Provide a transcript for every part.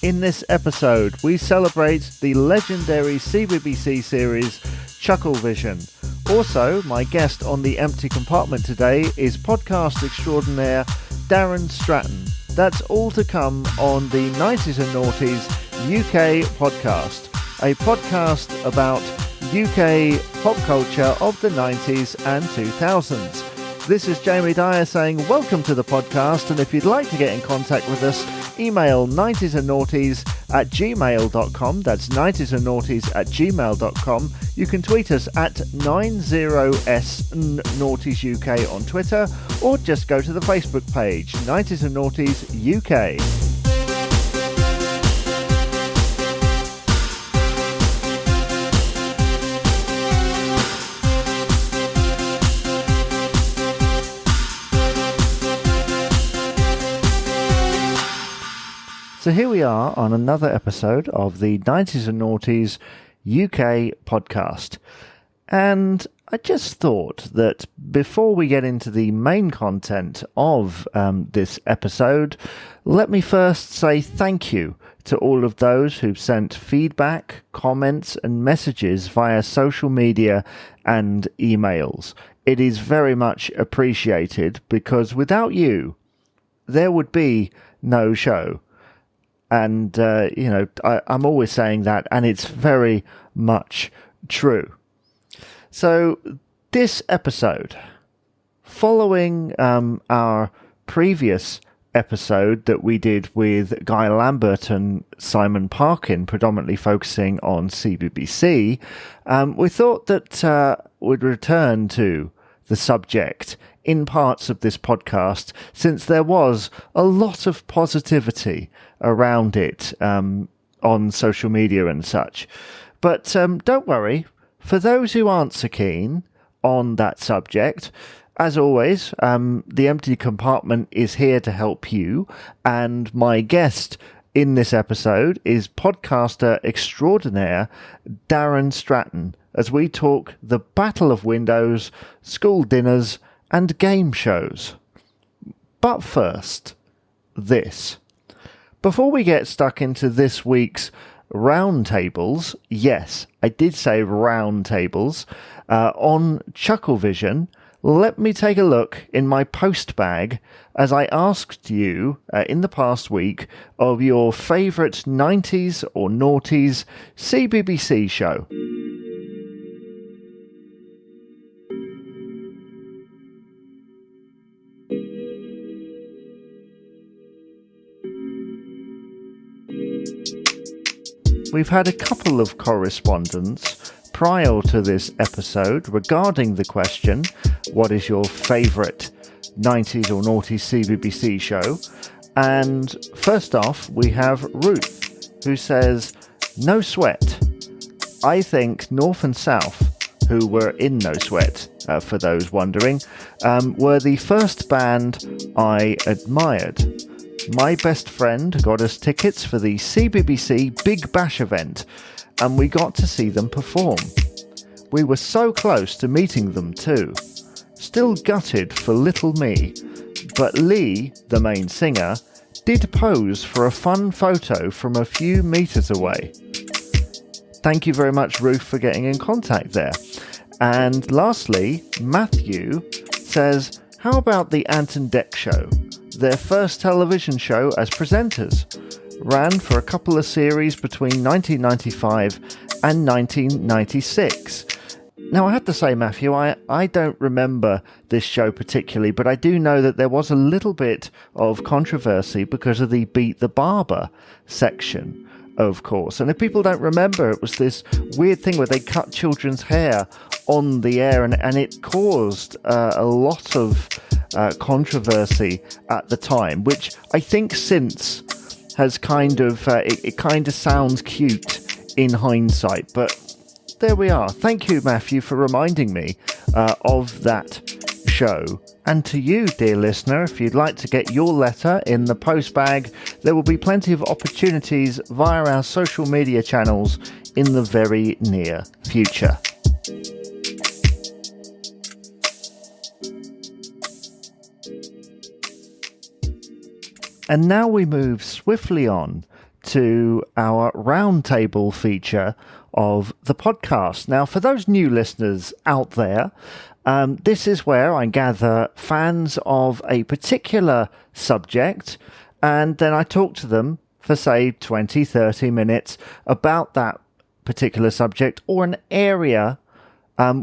In this episode, we celebrate the legendary CBBC series Chucklevision. Also, my guest on the Empty Compartment today is podcast extraordinaire Daren Stratton. That's all to come on the 90s and Noughties UK podcast, a podcast about UK pop culture of the 90s and 2000s. This is Jamie Dyer saying welcome to the podcast, and if you'd like to get in contact with us, email 90sandnoughties@gmail.com. That's 90sandnoughties@gmail.com. You can tweet us at 90sNoughtiesUK on Twitter, or just go to the Facebook page, 90s and Noughties UK. So here we are on another episode of the 90s and Noughties UK podcast. And I just thought that before we get into the main content of this episode, let me first say thank you to all of those who've sent feedback, comments and messages via social media and emails. It is very much appreciated because without you, there would be no show. And, I'm always saying that, and it's very much true. So this episode, following our previous episode that we did with Guy Lambert and Simon Parkin, predominantly focusing on CBBC, we thought that we'd return to the subject in parts of this podcast, since there was a lot of positivity around it on social media and such. But don't worry, for those who aren't so keen on that subject, as always, the Empty Compartment is here to help you, and my guest in this episode is podcaster extraordinaire Daren Stratton, as we talk the Battle of Windows, school dinners, and game shows. But first, this. Before we get stuck into this week's roundtables, yes, I did say roundtables, on Chucklevision, let me take a look in my post bag as I asked you in the past week of your favourite 90s or Noughties CBBC show. We've had a couple of correspondence prior to this episode regarding the question, what is your favourite 90s or Noughties CBBC show? And first off, we have Ruth, who says, no sweat. I think North and South, who were in No Sweat, for those wondering, were the first band I admired. My best friend got us tickets for the CBBC Big Bash event, and we got to see them perform. We were so close to meeting them too. Still gutted for little me, but Lee, the main singer, did pose for a fun photo from a few meters away. Thank you very much, Ruth, for getting in contact there. And lastly, Matthew says, how about the Ant and Dec show? Their first television show as presenters. Ran for a couple of series between 1995 and 1996. Now, I have to say, Matthew, I don't remember this show particularly, but I do know that there was a little bit of controversy because of the Beat the Barber section, of course. And if people don't remember, it was this weird thing where they cut children's hair on the air, and it caused a lot of controversy at the time, which I think since has kind of, it kind of sounds cute in hindsight, but there we are. Thank you, Matthew, for reminding me of that show. And to you, dear listener, if you'd like to get your letter in the post bag, there will be plenty of opportunities via our social media channels in the very near future. And now we move swiftly on to our Roundtable feature of the podcast. Now, for those new listeners out there, this is where I gather fans of a particular subject, and then I talk to them for, say, 20, 30 minutes about that particular subject or an area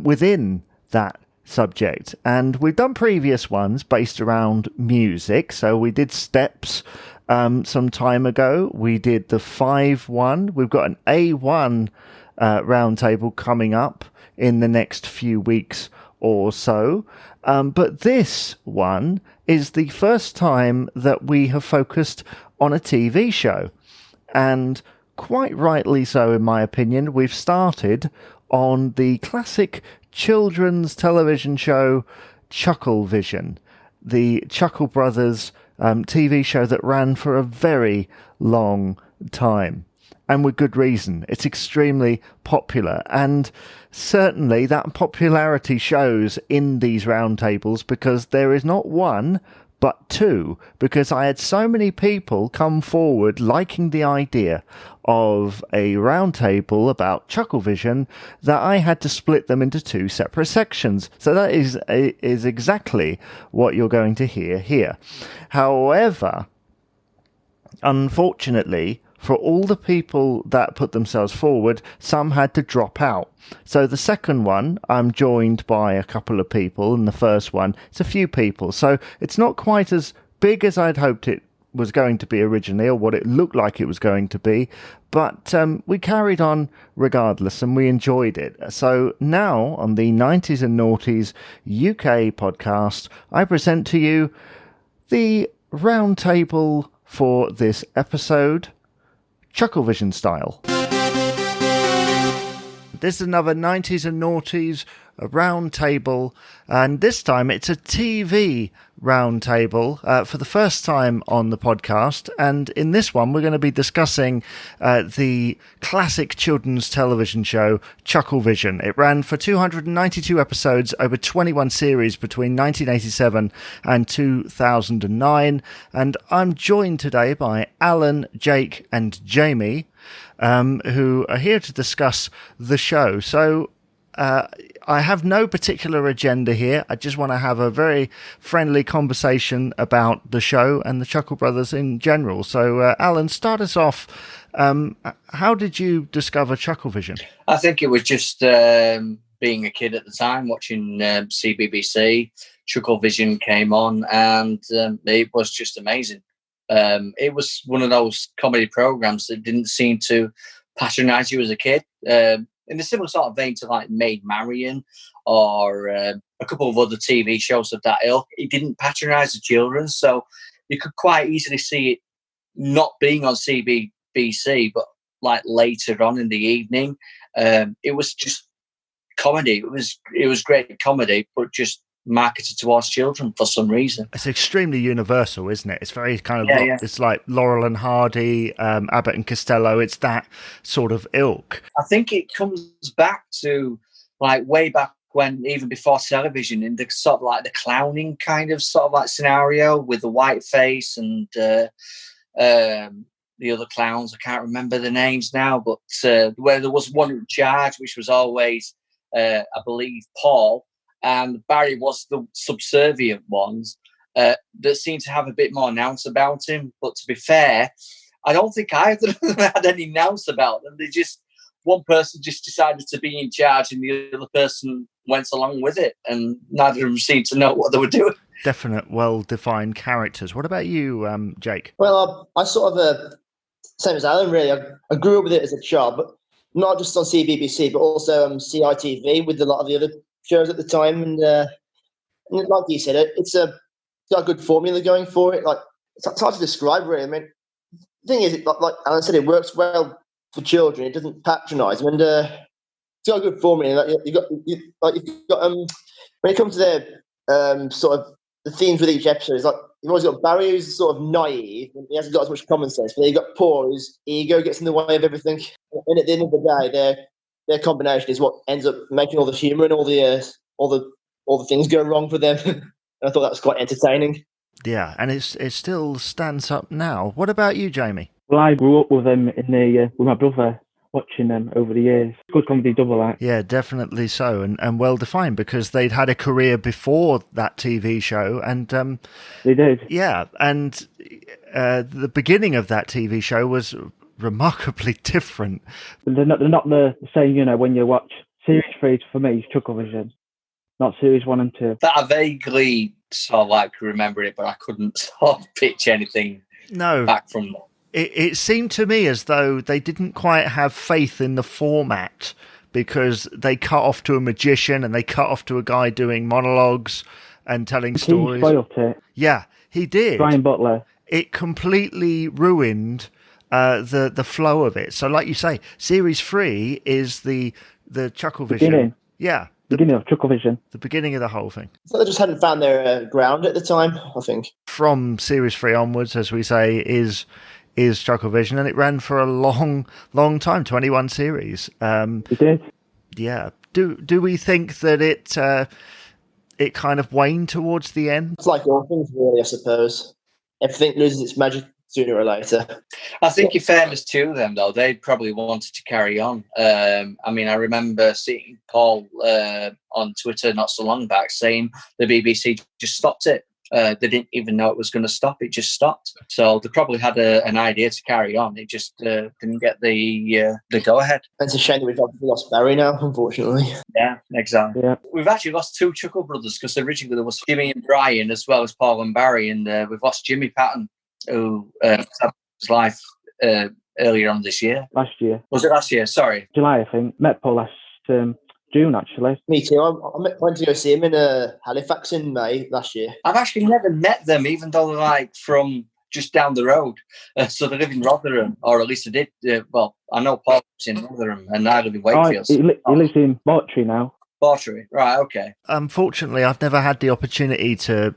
within that subject. And we've done previous ones based around music. So we did Steps some time ago. We did the 5 one. We've got an A1 roundtable coming up in the next few weeks or so. But this one is the first time that we have focused on a TV show. And quite rightly so, in my opinion. We've started on the classic children's television show Chucklevision, the Chuckle Brothers TV show that ran for a very long time, and with good reason. It's extremely popular, and certainly that popularity shows in these roundtables, because there is not one but 2, because I had so many people come forward liking the idea of a roundtable about Chucklevision that I had to split them into 2 separate sections. So that is exactly what you're going to hear here. However, unfortunately, for all the people that put themselves forward, some had to drop out. So the second one, I'm joined by a couple of people, and the first one, it's a few people. So it's not quite as big as I'd hoped it was going to be originally, or what it looked like it was going to be. But we carried on regardless, and we enjoyed it. So now, on the 90s and Noughties UK podcast, I present to you the roundtable for this episode, Chucklevision style. This is another 90s and Noughties roundtable, and this time it's a TV roundtable for the first time on the podcast. And in this one, we're going to be discussing the classic children's television show Chucklevision. It ran for 292 episodes over 21 series between 1987 and 2009. And I'm joined today by Alan, Jake, and Jamie, who are here to discuss the show. So I have no particular agenda here. I just want to have a very friendly conversation about the show and the Chuckle Brothers in general. So, Alan, start us off. How did you discover Chucklevision? I think it was just being a kid at the time, watching CBBC. Chucklevision came on, and it was just amazing. It was one of those comedy programs that didn't seem to patronise you as a kid. In a similar sort of vein to like Maid Marian or a couple of other TV shows of that ilk. It didn't patronise the children, so you could quite easily see it not being on CBBC, but like later on in the evening. It was just comedy. It was great comedy, but just marketed towards children for some reason. It's extremely universal, isn't it? It's very kind of It's like Laurel and Hardy, Abbott and Costello. It's that sort of ilk. I think it comes back to like way back when, even before television, in the sort of like the clowning kind of sort of like scenario with the white face and the other clowns. I can't remember the names now, but where there was one in charge, which was always, I believe, Paul. And Barry was the subservient ones that seemed to have a bit more nous about him. But to be fair, I don't think either of them had any nous about them. One person just decided to be in charge, and the other person went along with it, and neither of them seemed to know what they were doing. Definite, well-defined characters. What about you, Jake? Well, I sort of, same as Alan, really. I grew up with it as a child, but not just on CBBC, but also CITV with a lot of the other shows at the time, and like you said, it's got a good formula going for it. Like, it's hard to describe, really. I mean, the thing is, like Alan said, it works well for children. It doesn't patronise them, and it's got a good formula. Like, you've got when it comes to their sort of the themes with each episode, it's like you've always got Barry, who's sort of naive and he hasn't got as much common sense, but then you've got Paul, whose ego gets in the way of everything. And at the end of the day, their combination is what ends up making all the humour and all the things go wrong for them. And I thought that was quite entertaining. Yeah, and it still stands up now. What about you, Jamie? Well, I grew up with them with my brother, watching them over the years. Good comedy double act. Yeah, definitely so, and well defined, because they'd had a career before that TV show, and They did. yeah, and the beginning of that TV show was remarkably different. They're not the same, when you watch Series 3 for me is Chucklevision, not Series 1 and 2. That I vaguely sort of like remember it, but I couldn't sort of pitch anything back from that. It seemed to me as though they didn't quite have faith in the format, because they cut off to a magician and they cut off to a guy doing monologues and telling stories. He spoiled it. Yeah, he did. Brian Butler. It completely ruined the flow of it. So, like you say, Series 3 is the Chucklevision. Beginning. Yeah. Beginning of Chucklevision. The beginning of the whole thing. So they just hadn't found their ground at the time, I think. From Series 3 onwards, as we say, is Chucklevision, and it ran for a long time, 21 series. It did. Yeah. Do we think that it kind of waned towards the end? It's like all things, really, I suppose. Everything loses its magic sooner or later. I think, in fairness to them, though, they probably wanted to carry on. I mean, I remember seeing Paul on Twitter not so long back saying the BBC just stopped it. They didn't even know it was going to stop. It just stopped. So they probably had an idea to carry on. It just didn't get the go-ahead. It's a shame that we've lost Barry now, unfortunately. Yeah, exactly. Yeah. We've actually lost two Chuckle brothers, because originally there was Jimmy and Brian as well as Paul and Barry, and we've lost Jimmy Patton, who saved his life earlier on this year. Last year. Was it last year? Sorry. July, I think. Met Paul last June, actually. Me too. I went to go see him in Halifax in May last year. I've actually never met them, even though they're like from just down the road. So they live in Rotherham, or at least they did. Well, I know Paul lives in Rotherham, and I live in Wakefield. He lives in Bawtry now. Bawtry, right? Okay. Unfortunately, I've never had the opportunity to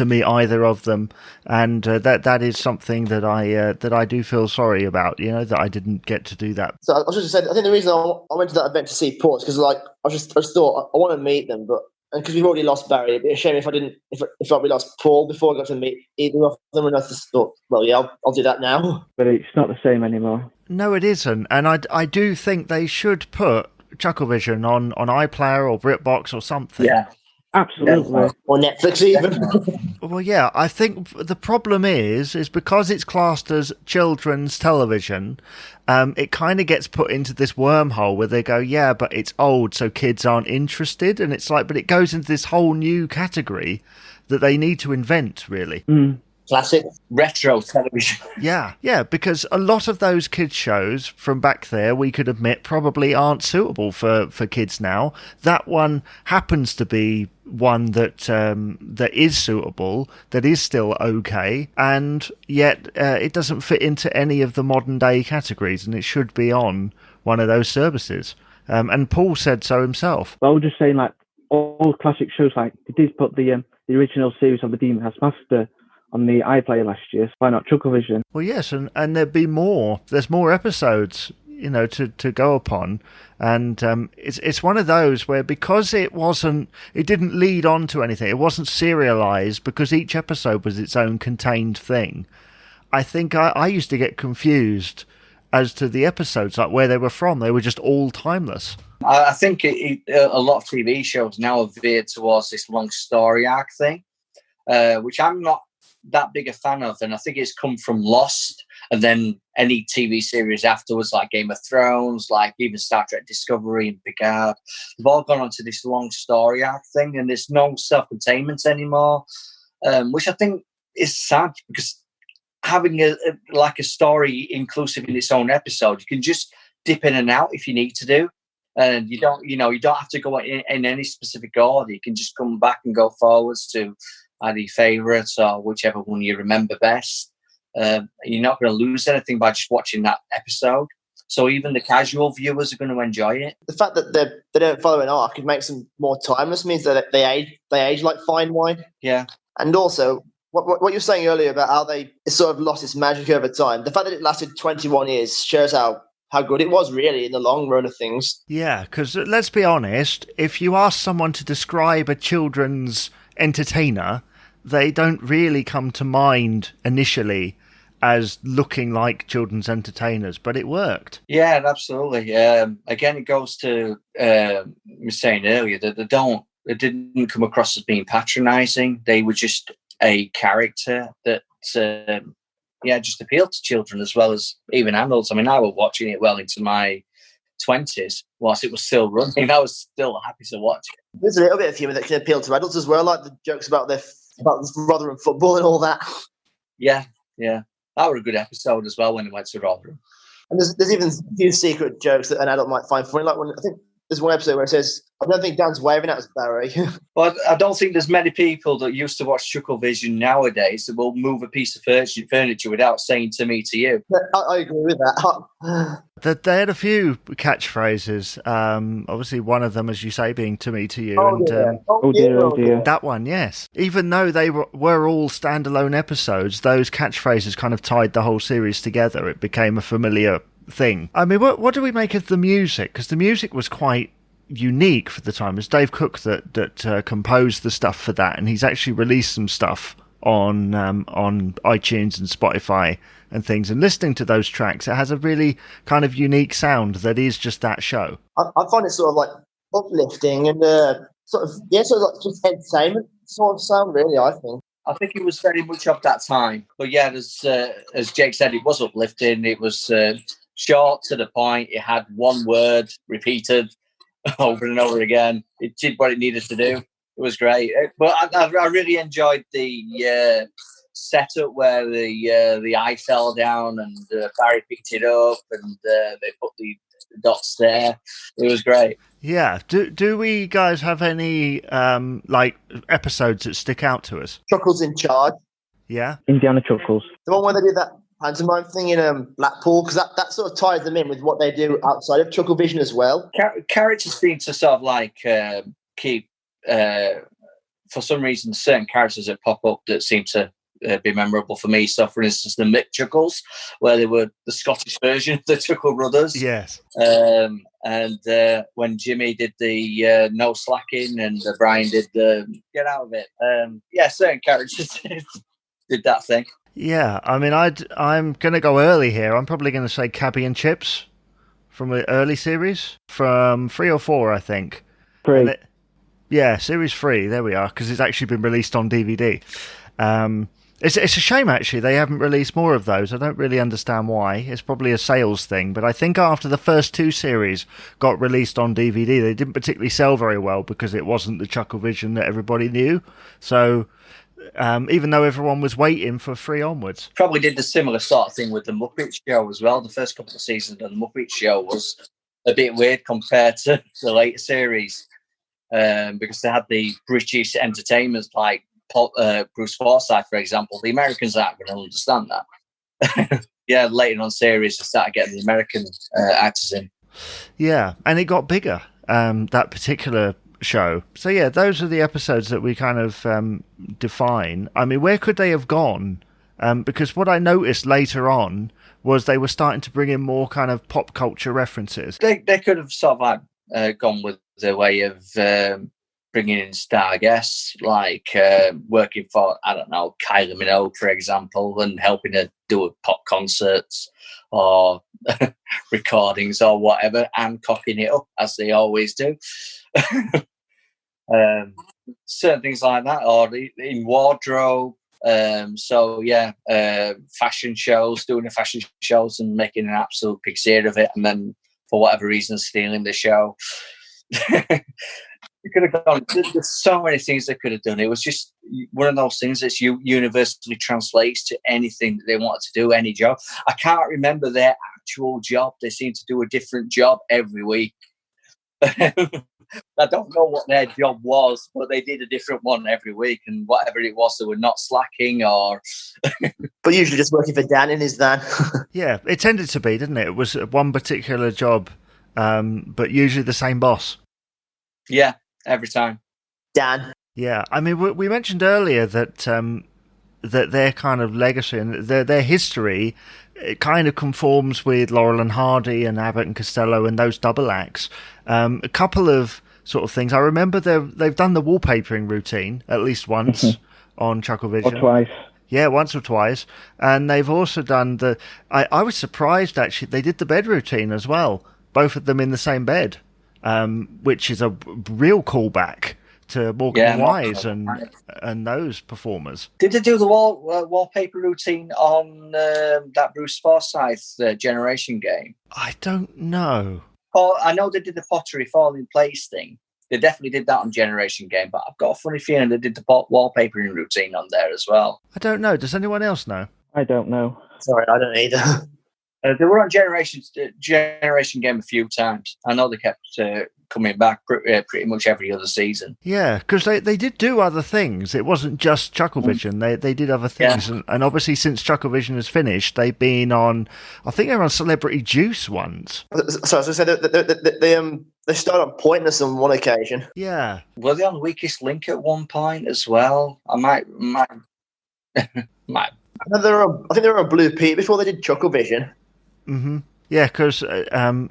meet either of them, and that is something that I do feel sorry about. That I didn't get to do that. So I was just saying, I think the reason I went to that event to see Paul is because, like, I just thought I want to meet them, and because we've already lost Barry, it'd be a shame if we lost Paul before I got to meet either of them. And I just thought, well, yeah, I'll do that now. But it's not the same anymore. No, it isn't, and I do think they should put Chucklevision on iPlayer or BritBox or something. Yeah, absolutely. Yeah. Or Netflix even. Well, yeah, I think the problem is because it's classed as children's television, it kind of gets put into this wormhole where they go, yeah, but it's old, so kids aren't interested, and it's like, but it goes into this whole new category that they need to invent, really. Classic. Retro television. Yeah, because a lot of those kids' shows from back there, we could admit, probably aren't suitable for kids now. That one happens to be one that is suitable, that is still okay, and yet it doesn't fit into any of the modern day categories, and it should be on one of those services. And Paul said so himself. Well, I was just saying, like, all classic shows, like, they did put the original series of The Demon Has Master on the iPlayer last year. Why not Chucklevision? Well, yes, and there'd be more. There's more episodes, to go upon, and it's one of those where, because it didn't lead on to anything, it wasn't serialized, because each episode was its own contained thing. I think I used to get confused as to the episodes, like where they were from. They were just all timeless. I think a lot of TV shows now have veered towards this long story arc thing, which I'm not that big a fan of, and I think it's come from Lost, and then any TV series afterwards, like Game of Thrones, like even Star Trek Discovery and Picard. They've all gone onto this long story arc thing, and there's no self-containment anymore, which I think is sad, because having a story inclusive in its own episode, you can just dip in and out if you need to do, and you don't have to go in any specific order. You can just come back and go forwards to either your favourites or whichever one you remember best. You're not going to lose anything by just watching that episode. So even the casual viewers are going to enjoy it. The fact that they don't follow an arc, it makes them more timeless, means that they age like fine wine. Yeah. And also, what you were saying earlier about how it sort of lost its magic over time, the fact that it lasted 21 years shows how good it was, really, in the long run of things. Yeah, because let's be honest, if you ask someone to describe a children's entertainer, they don't really come to mind initially as looking like children's entertainers, but it worked. Yeah, absolutely. Again, it goes to me saying earlier that they didn't come across as being patronising. They were just a character that just appealed to children as well as even adults. I mean, I was watching it well into my 20s whilst it was still running. I was still happy to watch it. There's a little bit of humour that can appeal to adults as well, like the jokes about Rotherham football and all that. Yeah. That was a good episode as well when it went to Rotherham. And there's even a few secret jokes that an adult might find funny. Like I think there's one episode where it says, "I don't think Dan's waving at us, Barry." Well, I don't think there's many people that used to watch Chucklevision nowadays that will move a piece of furniture without saying "to me, to you." I agree with that. They had a few catchphrases. Obviously, one of them, as you say, being "to me, to you." Oh dear. That one, yes. Even though they were all standalone episodes, those catchphrases kind of tied the whole series together. It became a familiar thing. I mean, what do we make of the music? Because the music was quite unique for the time. It's Dave Cook that composed the stuff for that, and he's actually released some stuff on iTunes and Spotify and things. And listening to those tracks, it has a really kind of unique sound that is just that show. I find it sort of like uplifting and sort of like just entertainment sort of sound. Really, I think it was very much of that time. But yeah, as Jake said, it was uplifting. It was short to the point. It had one word repeated over and over again. It did what it needed to do. It was great. But I really enjoyed the setup where the eye fell down and Barry picked it up and they put the dots there. It was great. Yeah. Do we guys have any like episodes that stick out to us? Chuckles in Charge. Yeah. Indiana Chuckles. The one where they did that pantomime thing in Blackpool, because that sort of ties them in with what they do outside of Chucklevision as well. Characters seem to sort of like keep, for some reason, certain characters that pop up that seem to be memorable for me. So, for instance, the McChuckles, where they were the Scottish version of the Chuckle Brothers. Yes. And when Jimmy did the no slacking and Brian did the get out of it. Certain characters did that thing. Yeah, I mean, I'm going to go early here. I'm probably going to say Cabby and Chips from the early series, from 3 or 4, I think. 3. Series 3, there we are, because it's actually been released on DVD. It's a shame, actually, they haven't released more of those. I don't really understand why. It's probably a sales thing, but I think after the first 2 series got released on DVD, they didn't particularly sell very well because it wasn't the Chucklevision that everybody knew. So even though everyone was waiting for 3 onwards. Probably did the similar sort of thing with the Muppet Show as well. The first couple of seasons of the Muppet Show was a bit weird compared to the later series because they had the British entertainers like Bruce Forsyth, for example. The Americans aren't going to understand that. Later on series, they started getting the American actors in. Yeah, and it got bigger, that particular show. So yeah, those are the episodes that we kind of define. I mean, where could they have gone? Because what I noticed later on was they were starting to bring in more kind of pop culture references. They could have sort of gone with their way of bringing in star guests, like working for, I don't know, Kylie Minogue, for example, and helping her do pop concerts or recordings or whatever, and cocking it up as they always do. Certain things like that, or in wardrobe. Fashion shows, doing the fashion shows and making an absolute big scene of it, and then for whatever reason stealing the show. It could have gone. There's so many things they could have done. It was just one of those things that's universally translates to anything that they wanted to do, any job. I can't remember their actual job. They seem to do a different job every week. I don't know what their job was, but they did a different one every week, and whatever it was, they were not slacking or. But usually just working for Dan in his van. Yeah, it tended to be, didn't it? It was one particular job, but usually the same boss. Yeah, every time. Dan. Yeah, I mean, we mentioned earlier that that their kind of legacy and their history, it kind of conforms with Laurel and Hardy and Abbott and Costello and those double acts. A couple of sort of things. I remember they've done the wallpapering routine at least once on Chucklevision. Or twice. Yeah, once or twice. And they've also done I was surprised, actually, they did the bed routine as well. Both of them in the same bed, which is a real callback to Morecambe and Wise and those performers. Did they do the wallpaper routine on that Bruce Forsyth Generation game? I don't know. Oh, I know they did the pottery fall in place thing. They definitely did that on Generation Game, but I've got a funny feeling they did the wallpapering routine on there as well. I don't know. Does anyone else know? I don't know. Sorry, I don't either. They were on Generation Game a few times. I know they kept coming back pretty much every other season. Yeah, because they did do other things. It wasn't just Chucklevision. They did other things. Yeah. And obviously since Chucklevision has finished, they've been on, I think they were on Celebrity Juice once. So as I said, they started on Pointless on one occasion. Yeah. Were they on Weakest Link at one point as well? I might. I think they were on Blue Pete before they did Chucklevision. Mm-hmm. Yeah, because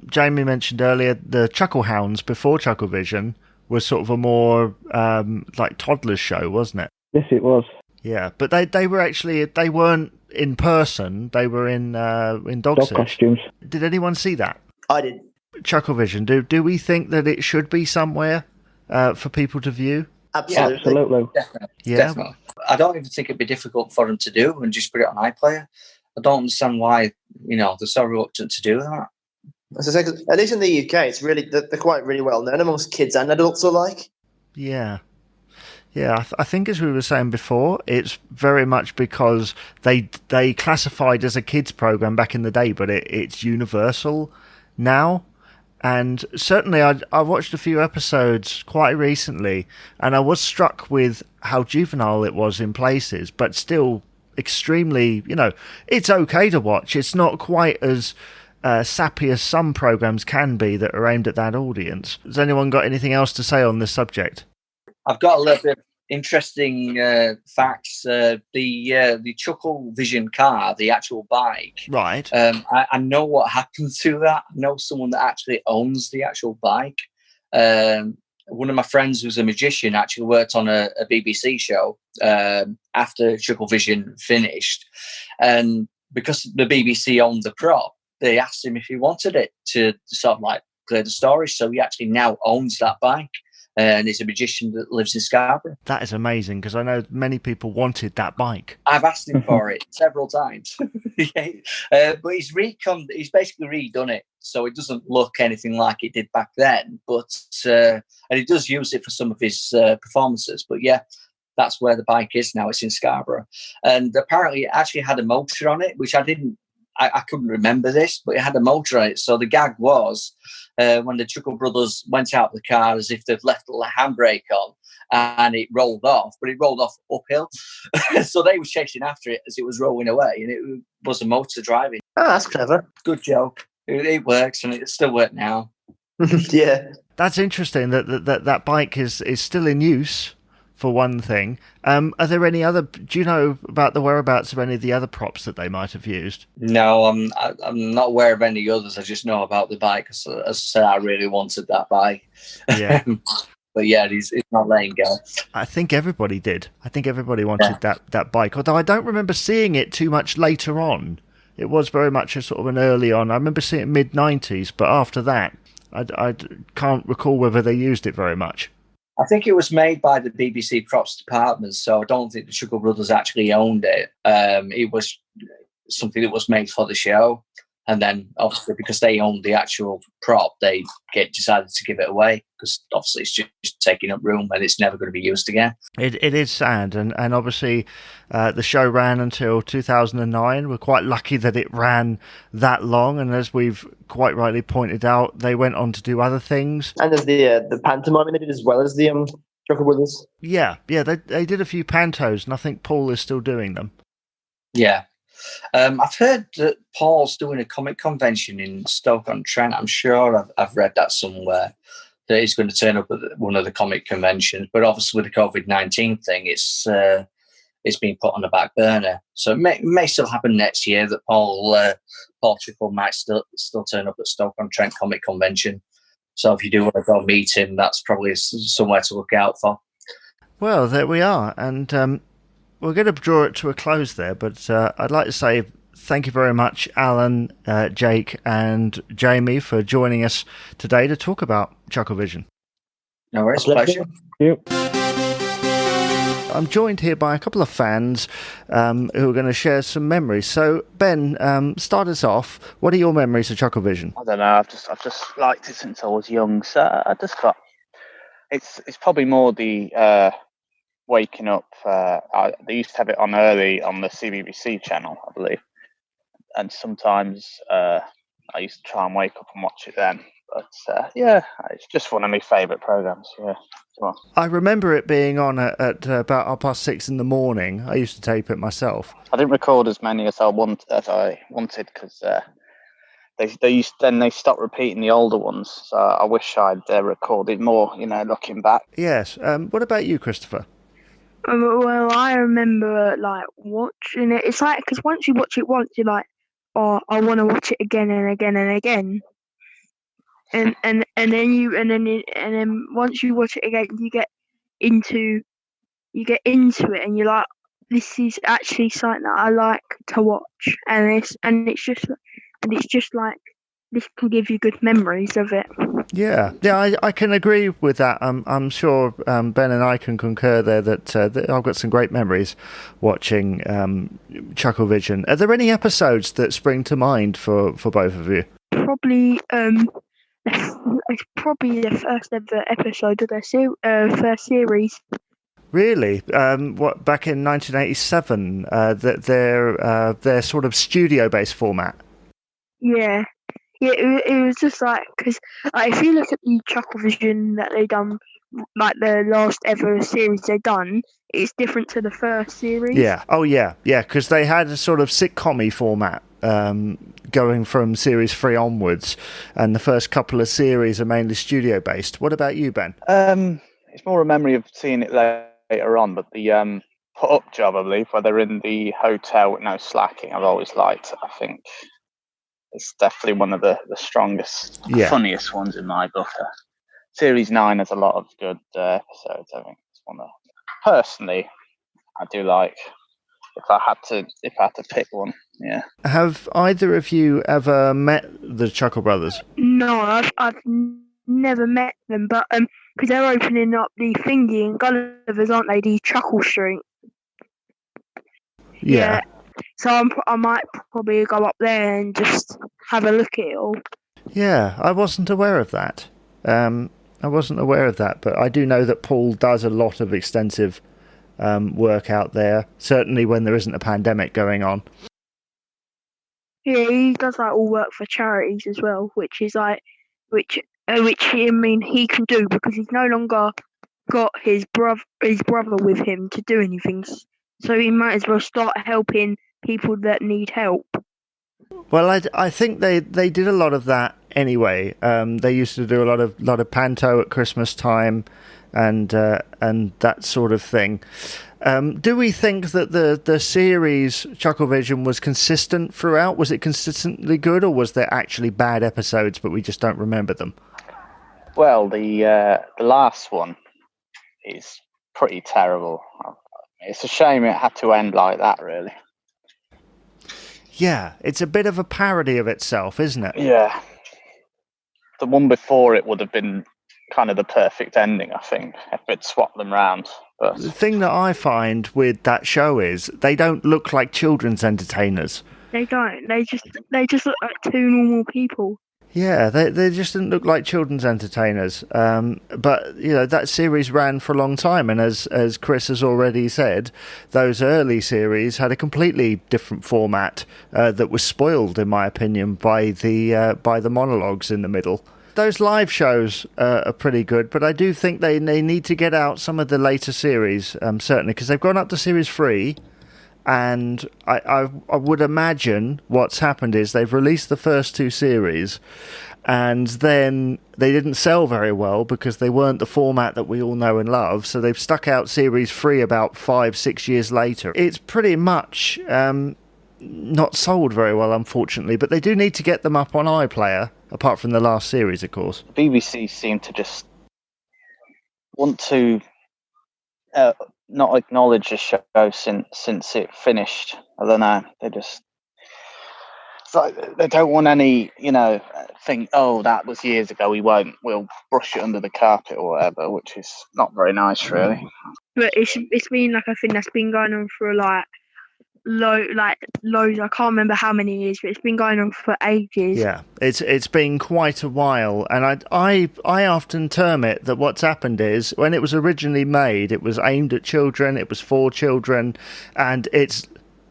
Jamie mentioned earlier the Chuckle Hounds before Chucklevision was sort of a more like toddlers show, wasn't it? Yes, it was. Yeah, but they were actually, they weren't in person. They were in dog costumes. Did anyone see that? I did. Chucklevision. Do we think that it should be somewhere for people to view? Absolutely. Yeah, absolutely. Definitely. Yeah. Definitely. I don't even think it'd be difficult for them to do and just put it on iPlayer. I don't understand why, they're so reluctant to do that. As I say, at least in the UK, it's really they're quite really well known amongst kids and adults alike. Yeah. Yeah, I think as we were saying before, it's very much because they classified as a kids program back in the day, but it's universal now. And certainly I watched a few episodes quite recently, and I was struck with how juvenile it was in places, but still extremely, it's okay to watch. It's not quite as sappy as some programs can be that are aimed at that audience. Has anyone got anything else to say on this subject? I've got a little bit of interesting facts. The Chucklevision car, the actual bike. Right. I know what happened to that. I know someone that actually owns the actual bike. One of my friends who's a magician actually worked on a BBC show after Chucklevision finished. And because the BBC owned the prop, they asked him if he wanted it to sort of like clear the storage. So he actually now owns that bike. And he's a magician that lives in Scarborough. That is amazing, because I know many people wanted that bike. I've asked him for it several times. But he's basically redone it, so it doesn't look anything like it did back then. But and he does use it for some of his performances. But yeah, that's where the bike is now. It's in Scarborough. And apparently it actually had a motor on it, which I couldn't remember this, but it had a motor on it. So the gag was when the Chuckle brothers went out of the car as if they'd left the handbrake on, and it rolled off, but it rolled off uphill. So they were chasing after it as it was rolling away, and it was a motor driving. Oh, that's clever. Good joke. It works, and it still works now. Yeah. That's interesting that bike is still in use. For one thing, are there any other? Do you know about the whereabouts of any of the other props that they might have used? No, I'm not aware of any others. I just know about the bike. As I said, I really wanted that bike. Yeah, but yeah, it's not letting go. I think everybody did. I think everybody wanted that bike. Although I don't remember seeing it too much later on. It was very much a sort of an early on. I remember seeing it mid-90s, but after that, I can't recall whether they used it very much. I think it was made by the BBC props department, so I don't think the Chuckle brothers actually owned it. It was something that was made for the show, and then obviously because they owned the actual prop, they decided to give it away, because obviously it's just taking up room and it's never going to be used again. It is sad, and obviously the show ran until 2009. We're quite lucky that it ran that long, and as we've quite rightly pointed out, they went on to do other things. And there's the pantomime they did as well as the Chuckle brothers. Yeah, they did a few pantos, and I think Paul is still doing them. Yeah. I've heard that Paul's doing a comic convention in Stoke-on-Trent. I'm sure I've read that somewhere, that he's going to turn up at one of the comic conventions. But obviously with the COVID-19 thing, it's been put on the back burner. So it may still happen next year that Paul Trickle might still turn up at Stoke-on-Trent comic convention. So if you do want to go meet him, that's probably somewhere to look out for. Well, there we are. And we're going to draw it to a close there, but I'd like to say thank you very much, Alan, Jake, and Jamie, for joining us today to talk about Chucklevision. No worries, pleasure. Yep. I'm joined here by a couple of fans who are going to share some memories. So, Ben, start us off. What are your memories of Chucklevision? I don't know. I've just liked it since I was young. So I just got it's probably more the waking up. They used to have it on early on the CBBC channel, I believe, and sometimes I used to try and wake up and watch it then. But yeah, it's just one of my favourite programmes. Yeah. I remember it being on at about 6:30 in the morning. I used to tape it myself. I didn't record as many as I wanted because they stopped repeating the older ones. So I wish I'd recorded more. Looking back. Yes. What about you, Christopher? Well, I remember watching it. It's because once you watch it once, you're like, oh, I want to watch it again and again and again. And then once you watch it again, you get into it, and you're like, this is actually something that I like to watch, and it's just like this can give you good memories of it. Yeah, I can agree with that. I'm sure Ben and I can concur there that I've got some great memories watching Chucklevision. Are there any episodes that spring to mind for both of you? Probably it's probably the first ever episode of their first series. Really? What, back in 1987? Their sort of studio-based format. Yeah. It was just because if you look at the Chucklevision that they done, like the last ever series they done, it's different to the first series. Yeah. Oh yeah, because they had a sort of sitcom-y format. Going from series 3 onwards, and the first couple of series are mainly studio based. What about you, Ben? It's more a memory of seeing it later on, but the put up job, I believe, where they're in the hotel with no slacking, I've always liked. I think it's definitely one of the strongest, funniest ones in my book. Series 9 has a lot of good episodes. I think it's one that personally I do like. If I had to pick one, yeah. Have either of you ever met the Chuckle Brothers? No, I've never met them, but because they're opening up the Thingy and Gulliver's, aren't they? The Chuckle Street. Yeah. So I might probably go up there and just have a look at it all. Yeah, I wasn't aware of that. But I do know that Paul does a lot of extensive work out there, certainly when there isn't a pandemic going on. Yeah, he does all work for charities as well, which is which I mean he can do because he's no longer got his brother with him to do anything, so he might as well start helping people that need help. Well, I think they did a lot of that anyway. They used to do a lot of panto at Christmas time, and that sort of thing. Do we think that the series Chucklevision was consistent throughout? Was it consistently good, or was there actually bad episodes but we just don't remember them? Well, the last one is pretty terrible. It's a shame it had to end like that, really. Yeah, it's a bit of a parody of itself, isn't it? Yeah. The one before it would have been kind of the perfect ending, I think, if it swapped them round. But the thing that I find with that show is they don't look like children's entertainers. They don't. They just look like two normal people. Yeah, they just didn't look like children's entertainers. But that series ran for a long time, and as Chris has already said, those early series had a completely different format that was spoiled, in my opinion, by the monologues in the middle. Those live shows are pretty good, but I do think they need to get out some of the later series, certainly, because they've gone up to series 3, and I would imagine what's happened is they've released the first 2 series, and then they didn't sell very well because they weren't the format that we all know and love, so they've stuck out series 3 about 5-6 years later. It's pretty much not sold very well, unfortunately, but they do need to get them up on iPlayer, apart from the last series, of course. BBC seem to just want to not acknowledge the show since it finished. I don't know. They just, it's like they don't want any, think, oh, that was years ago. We'll brush it under the carpet or whatever, which is not very nice, really. But it's been like a thing that's been going on for loads. I can't remember how many years, but it's been going on for ages. Yeah, it's been quite a while, and I often term it that what's happened is when it was originally made, it was aimed at children, it was for children, and it's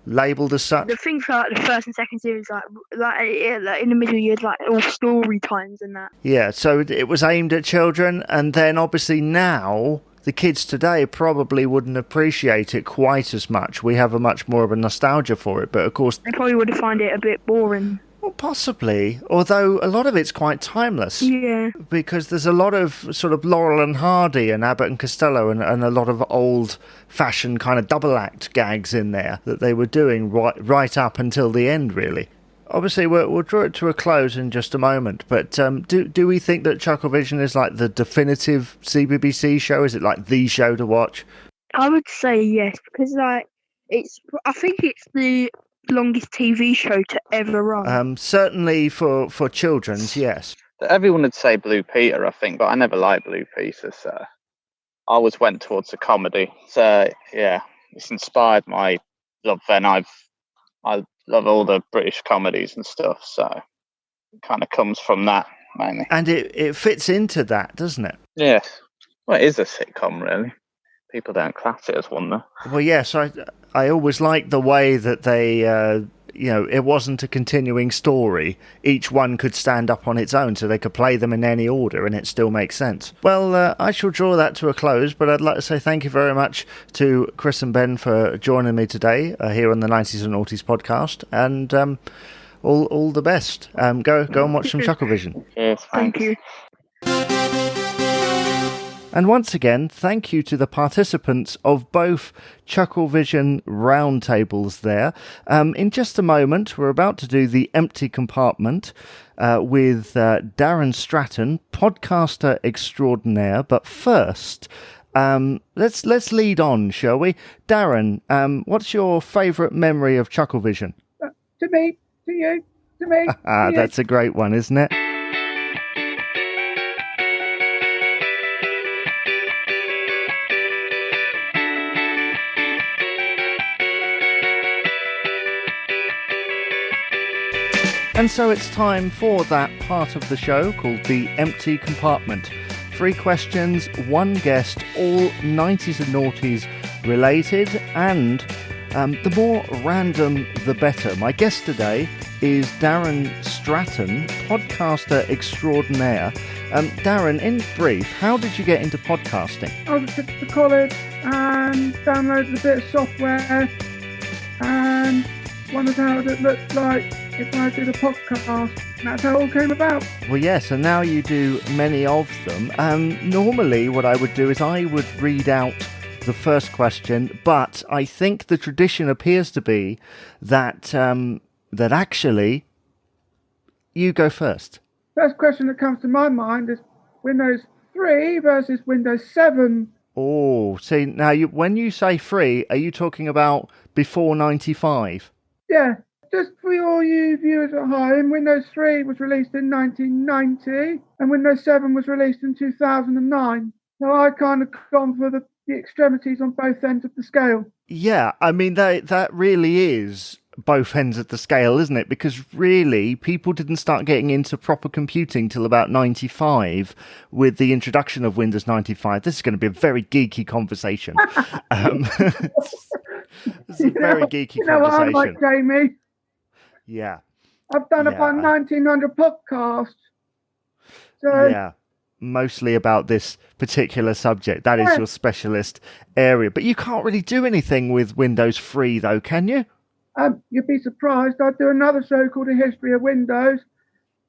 labelled as such. The thing for like the first and second series, like in the middle, you had like all story times and that. Yeah, so it was aimed at children, and then obviously now the kids today probably wouldn't appreciate it quite as much. We have a much more of a nostalgia for it, but of course they probably would find it a bit boring. Well, possibly, although a lot of it's quite timeless. Yeah. Because there's a lot of sort of Laurel and Hardy and Abbott and Costello and a lot of old-fashioned kind of double-act gags in there that they were doing right up until the end, really. Obviously, we'll draw it to a close in just a moment, but do we think that Chucklevision is like the definitive CBBC show? Is it like the show to watch? I would say yes, because I think it's the longest TV show to ever run. Certainly for children's, yes. Everyone would say Blue Peter, I think, but I never liked Blue Peter, so I always went towards the comedy. So yeah, it's inspired my love. Then I love all the British comedies and stuff, so it kind of comes from that mainly. And it fits into that, doesn't it? Yeah. Well, it is a sitcom, really. People don't class it as one, though. Well, yes, I always liked the way that they, it wasn't a continuing story. Each one could stand up on its own, so they could play them in any order, and it still makes sense. Well, I shall draw that to a close, but I'd like to say thank you very much to Chris and Ben for joining me today here on the 90s and Noughties podcast, and all the best. Go and watch some Chucklevision. Yes, thank you. And once again, thank you to the participants of both Chucklevision roundtables there. In just a moment, we're about to do the Empty Compartment with Daren Stratton, podcaster extraordinaire. But first, let's lead on, shall we? Daren, what's your favourite memory of Chucklevision? To me, to you, to me. That's a great one, isn't it? And so it's time for that part of the show called the Empty Compartment. 3 questions, 1 guest, all 90s and noughties related, and the more random, the better. My guest today is Daren Stratton, podcaster extraordinaire. Daren, in brief, how did you get into podcasting? I was at the college and downloaded a bit of software and wondered how it looked like if I did a podcast. And that's how it all came about. Well, yes, and now you do many of them. Normally what I would do is I would read out the first question, but I think the tradition appears to be that actually you go first. First question that comes to my mind is Windows 3 versus Windows 7. Oh, see, now when you say 3, are you talking about before 95? Yeah, just for all you viewers at home, Windows 3 was released in 1990 and Windows 7 was released in 2009. So I kind of gone for the extremities on both ends of the scale. Yeah, I mean, that really is both ends of the scale, isn't it? Because really, people didn't start getting into proper computing till about 95 with the introduction of Windows 95. This is going to be a very geeky conversation. It's a very geeky conversation. You know what I'm like, Jamie? Yeah. I've done about 1,900 podcasts. So yeah. Mostly about this particular subject. That is your specialist area. But you can't really do anything with Windows 3, though, can you? You'd be surprised. I do another show called A History of Windows.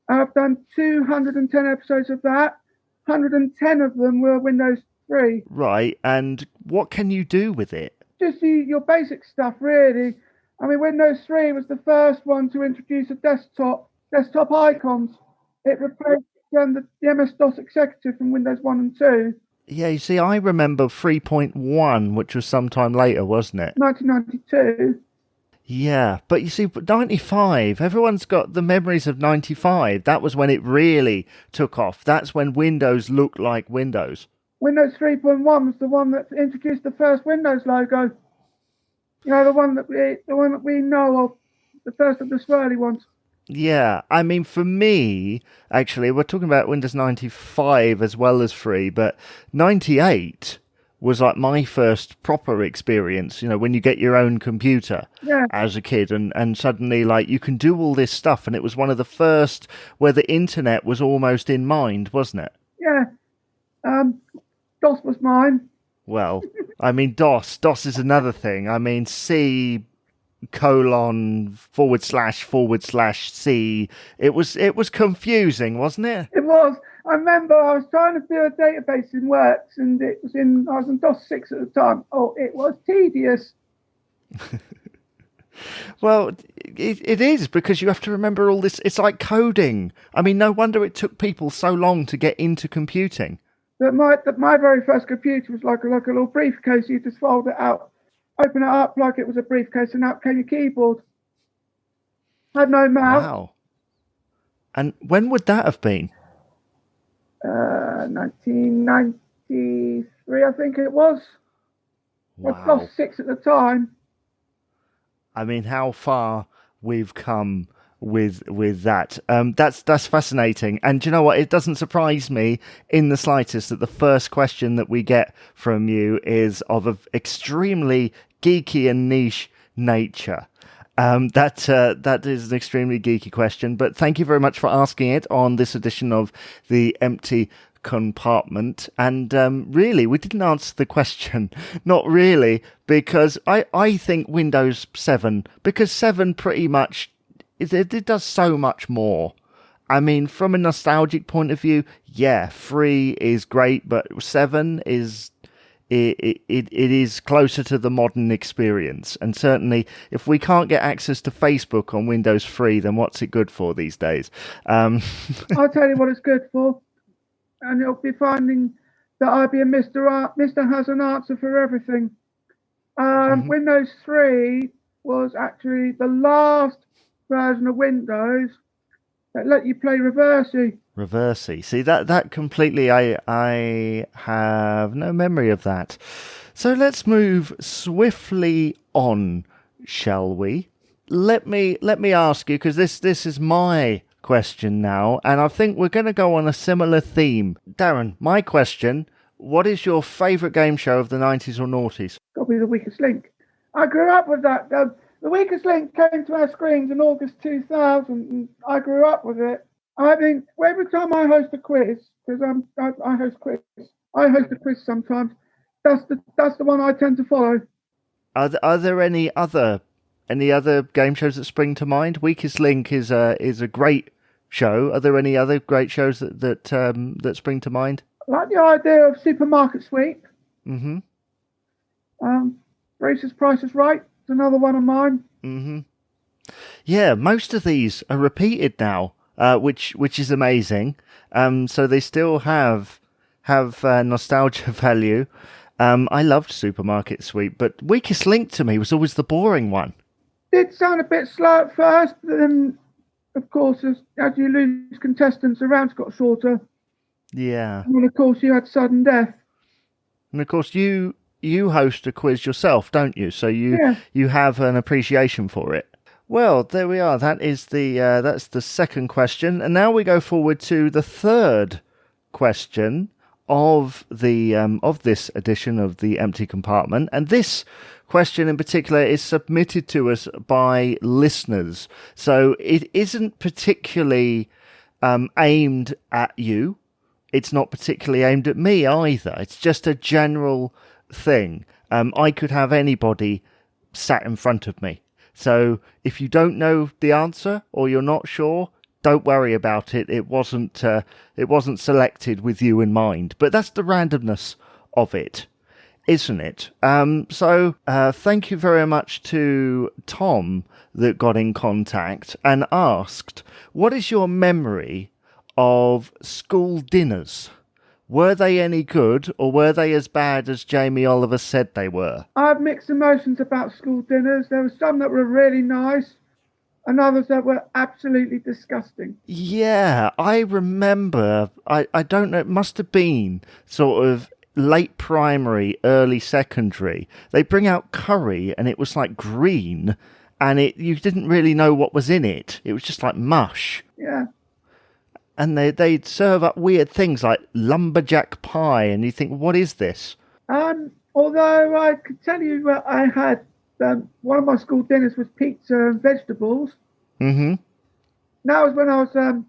I've done 210 episodes of that. 110 of them were Windows 3. Right, and what can you do with it? Just your basic stuff, really. I mean, Windows 3 was the first one to introduce a desktop icons. It replaced the MS-DOS Executive from Windows 1 and 2. Yeah, you see, I remember 3.1, which was sometime later, wasn't it? 1992. Yeah, but you see, 95, everyone's got the memories of 95. That was when it really took off. That's when Windows looked like Windows. Windows 3.1 was the one that introduced the first Windows logo. You know, the one that we know of, the first of the swirly ones. Yeah, I mean, for me, actually, we're talking about Windows 95 as well as 3, but 98 was like my first proper experience, you know, when you get your own computer as a kid and suddenly, like, you can do all this stuff. And it was one of the first where the internet was almost in mind, wasn't it? Yeah. DOS was mine. Well, I mean, DOS is another thing. I mean, C:// C. It was confusing, wasn't it? It was. I remember I was trying to do a database in Works, and I was on DOS 6 at the time. Oh, it was tedious. Well, it is, because you have to remember all this. It's like coding. I mean, no wonder it took people so long to get into computing. But my very first computer was like a little briefcase. You just fold it out, open it up like it was a briefcase, and out came your keyboard. Had no mouse. Wow. And when would that have been? 1993, I think it was. Wow. I was 6 at the time. I mean, how far we've come with that. That's fascinating. And do you know what? It doesn't surprise me in the slightest that the first question that we get from you is of an extremely geeky and niche nature. That is an extremely geeky question, but thank you very much for asking it on this edition of the Empty Compartment. And really, we didn't answer the question. Not really, because I think Windows 7, because 7 pretty much, it does so much more. I mean, from a nostalgic point of view, yeah, 3 is great, but 7 is... It is closer to the modern experience. And certainly, if we can't get access to Facebook on Windows 3, then what's it good for these days? I'll tell you what it's good for. And you'll be finding that IBM Mr. has an answer for everything. Windows 3 was actually the last version of Windows that let you play Reversey. Reversey. See, that completely, I have no memory of that. So let's move swiftly on, shall we? Let me ask you, because this is my question now, and I think we're going to go on a similar theme. Daren, my question: what is your favourite game show of the 90s or noughties? Got to be The Weakest Link. I grew up with that. The Weakest Link came to our screens in August 2000, and I grew up with it. I mean, every time I host a quiz, because I host quiz sometimes. That's the one I tend to follow. Are there any other game shows that spring to mind? Weakest Link is a great show. Are there any other great shows that spring to mind? I like the idea of Supermarket Sweep. Mm-hmm. Bruce's Price is Right is another one of mine. Mm-hmm. Yeah, most of these are repeated now. Which is amazing. So they still have nostalgia value. I loved Supermarket Sweep, but Weakest Link to me was always the boring one. It did sound a bit slow at first, but then, of course, as you lose contestants, the rounds got shorter. Yeah. And of course, you had sudden death. And of course, you host a quiz yourself, don't you? So you have an appreciation for it. Well, there we are. That's the second question, and now we go forward to the third question of this edition of the Empty Compartment, and this question in particular is submitted to us by listeners, so it isn't particularly aimed at you. It's not particularly aimed at me either. It's just a general thing. I could have anybody sat in front of me. So if you don't know the answer or you're not sure, don't worry about it. It wasn't selected with you in mind. But that's the randomness of it, isn't it? So thank you very much to Tom that got in contact and asked, what is your memory of school dinners Were they any good, or were they as bad as Jamie Oliver said they were? I have mixed emotions about school dinners. There were some that were really nice and others that were absolutely disgusting. Yeah, I remember, I don't know, it must have been sort of late primary, early secondary. They bring out curry and it was like green and you didn't really know what was in it. It was just like mush. Yeah. And they'd serve up weird things like lumberjack pie and you think, what is this? Although I could tell you I had one of my school dinners was pizza and vegetables. Mm-hmm. That was when I was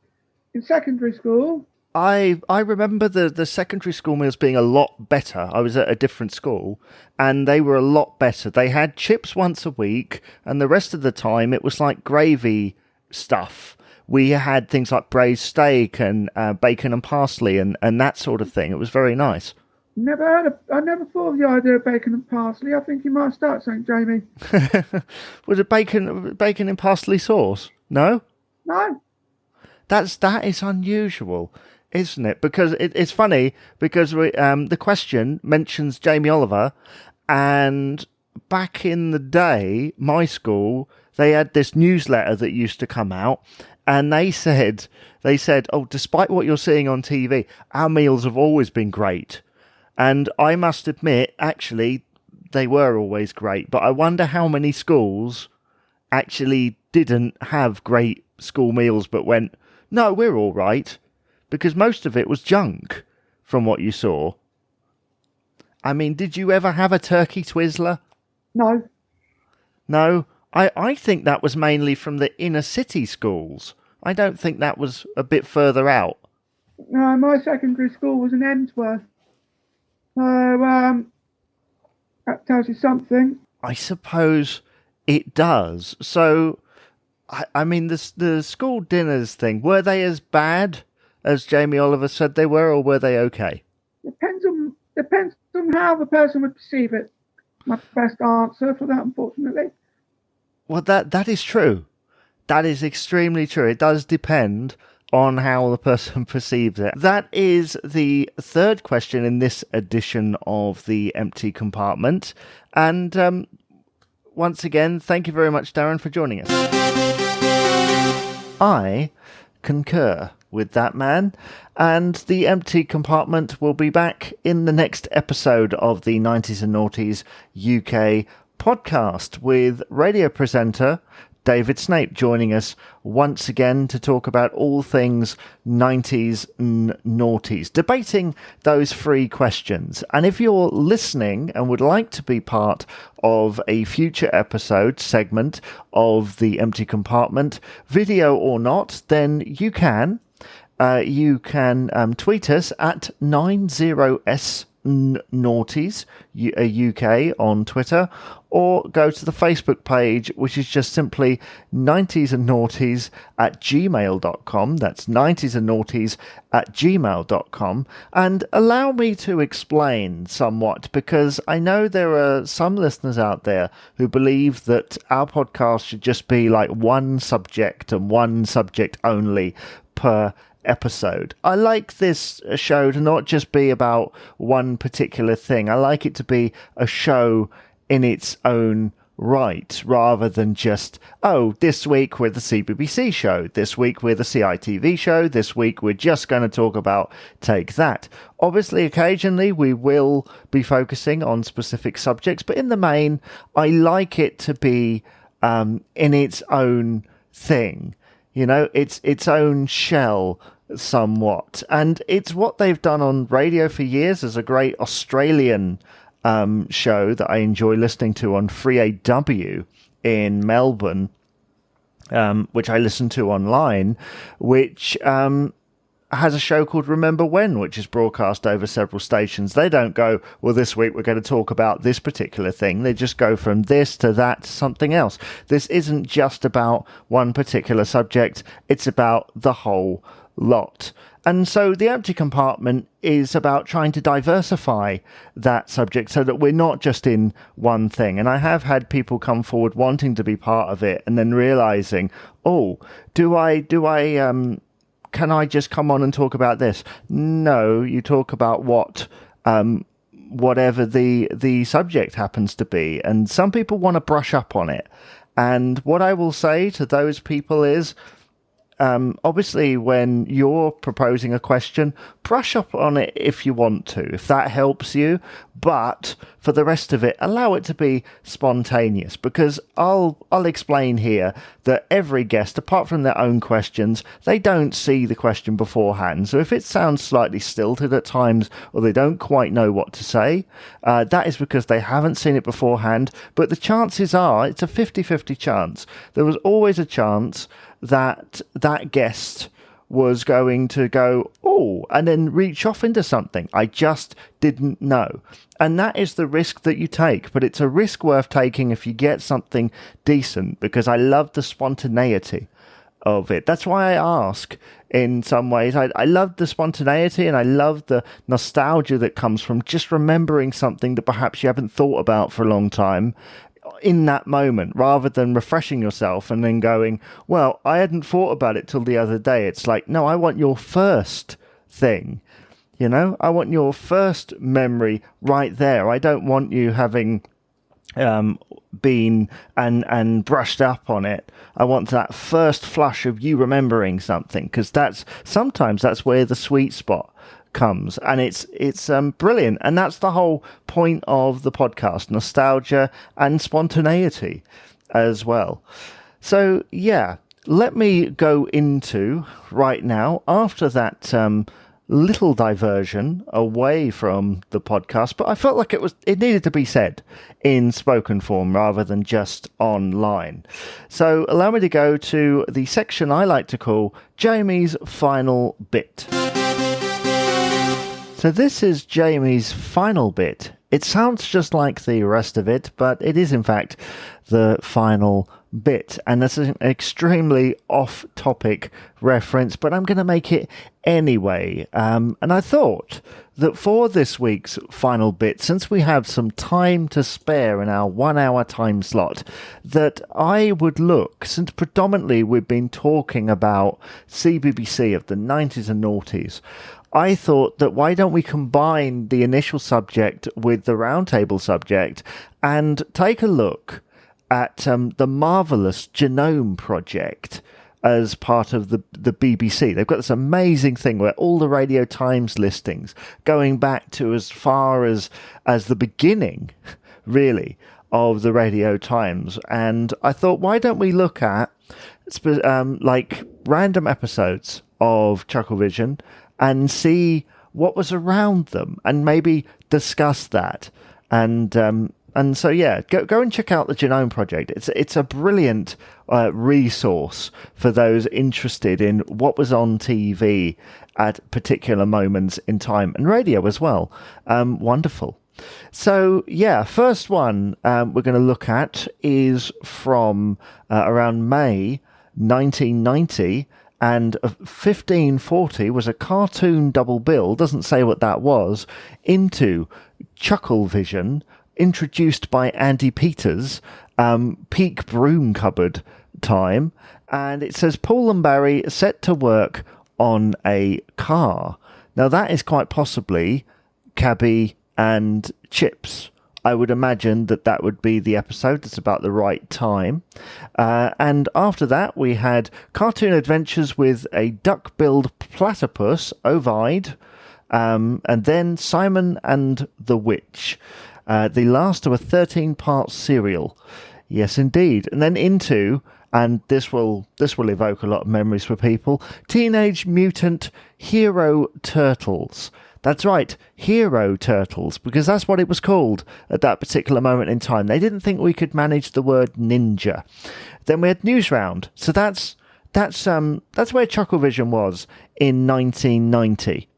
in secondary school. I remember the secondary school meals being a lot better. I was at a different school, and they were a lot better. They had chips once a week, and the rest of the time it was like gravy stuff. We had things like braised steak and bacon and parsley and that sort of thing. It was very nice. I never thought of the idea of bacon and parsley. I think you might start something, Jamie. Was it bacon and parsley sauce? No? No. That is unusual, isn't it? Because it's funny because the question mentions Jamie Oliver, and back in the day, my school, they had this newsletter that used to come out, and they said, oh, despite what you're seeing on TV, our meals have always been great. And I must admit, actually, they were always great. But I wonder how many schools actually didn't have great school meals but went, no, we're all right. Because most of it was junk from what you saw. I mean, did you ever have a turkey Twizzler? No. No? I think that was mainly from the inner city schools. I don't think that was a bit further out. No, my secondary school was in Emsworth. So, that tells you something. I suppose it does. So, I mean, the school dinners thing, were they as bad as Jamie Oliver said they were, or were they okay? Depends on how the person would perceive it. My best answer for that, unfortunately. Well, that is true. That is extremely true. It does depend on how the person perceives it. That is the third question in this edition of the Empty Compartment. And once again, thank you very much, Daren, for joining us. I concur with that man, and the Empty Compartment will be back in the next episode of the 90s and Noughties UK podcast with radio presenter David Snape joining us once again to talk about all things 90s and noughties, debating those 3 questions. And if you're listening and would like to be part of a future episode segment of the Empty Compartment, video or not, then you can. You can tweet us at 90s Noughties UK on Twitter, or go to the Facebook page, which is just simply 90s and Noughties at gmail.com. That's 90s and Noughties at gmail.com. And allow me to explain somewhat, because I know there are some listeners out there who believe that our podcast should just be like one subject and one subject only per episode. I like this show to not just be about one particular thing. I like it to be a show in its own right, rather than just, oh, this week we're the CBBC show, this week we're the CITV show, this week we're just going to talk about Take That. Obviously, occasionally we will be focusing on specific subjects, but in the main, I like it to be in its own thing. You know, its own shell somewhat. And it's what they've done on radio for years. There's a great Australian show that I enjoy listening to on 3AW in Melbourne, which I listen to online, which has a show called Remember When, which is broadcast over several stations. They don't go, well, this week we're going to talk about this particular thing. They just go from this to that to something else. This isn't just about one particular subject. It's about the whole lot. And so the Empty Compartment is about trying to diversify that subject so that we're not just in one thing. And I have had people come forward wanting to be part of it and then realizing, oh, do I can I just come on and talk about this? No, you talk about whatever the subject happens to be. And some people want to brush up on it. And what I will say to those people is, obviously, when you're proposing a question, brush up on it if you want to, if that helps you. But for the rest of it, allow it to be spontaneous, because I'll explain here that every guest, apart from their own questions, they don't see the question beforehand. So if it sounds slightly stilted at times, or they don't quite know what to say, that is because they haven't seen it beforehand. But the chances are, it's a 50-50 chance. There was always a chance that guest was going to go, oh, and then reach off into something. I just didn't know. And that is the risk that you take. But it's a risk worth taking if you get something decent, because I love the spontaneity of it. That's why I ask in some ways. I love the spontaneity, and I love the nostalgia that comes from just remembering something that perhaps you haven't thought about for a long time in that moment, rather than refreshing yourself and then going, well, I hadn't thought about it till the other day. It's like, no, I want your first thing. You know, I want your first memory right there. I don't want you having been and brushed up on it. I want that first flush of you remembering something, because sometimes that's where the sweet spot comes, and it's brilliant. And that's the whole point of the podcast: nostalgia and spontaneity as well. So yeah, let me go into right now, after that little diversion away from the podcast, but I felt like it needed to be said in spoken form rather than just online. So allow me to go to the section I like to call Jamie's Final Bit. So this is Jamie's final bit. It sounds just like the rest of it, but it is in fact the final bit. And this is an extremely off-topic reference, but I'm going to make it anyway. And I thought that for this week's final bit, since we have some time to spare in our 1 hour time slot, that I would look, since predominantly we've been talking about CBBC of the 90s and noughties, I thought that why don't we combine the initial subject with the roundtable subject and take a look at the marvellous Genome Project as part of the BBC. They've got this amazing thing where all the Radio Times listings going back to as far as the beginning, really, of the Radio Times. And I thought, why don't we look at like random episodes of Chucklevision and see what was around them, and maybe discuss that. And so yeah, go and check out the Genome Project. It's a brilliant resource for those interested in what was on TV at particular moments in time, and radio as well. Wonderful. So yeah, first one we're going to look at is from around May 1990. And 1540 was a cartoon double bill, doesn't say what that was, into Chucklevision, introduced by Andy Peters, peak broom cupboard time. And it says Paul and Barry set to work on a car. Now that is quite possibly Cabby and Chips. I would imagine that would be the episode. It's about the right time. And after that, we had cartoon adventures with a duck-billed platypus, Ovid, and then Simon and the Witch, the last of a 13-part serial. Yes, indeed. And then into, and this will evoke a lot of memories for people, Teenage Mutant Hero Turtles. That's right, Hero Turtles, because that's what it was called at that particular moment in time. They didn't think we could manage the word ninja. Then we had News Round. So that's where Chucklevision was in 1990.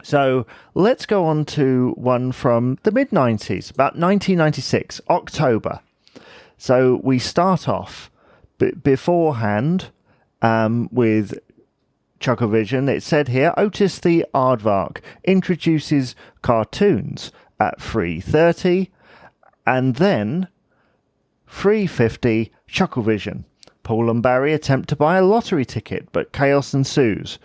So let's go on to one from the mid-90s, about 1996, October. So we start off beforehand with Chucklevision. It said here, Otis the Aardvark introduces cartoons at 3:30, and then 3:50 Chucklevision. Paul and Barry attempt to buy a lottery ticket, but chaos ensues.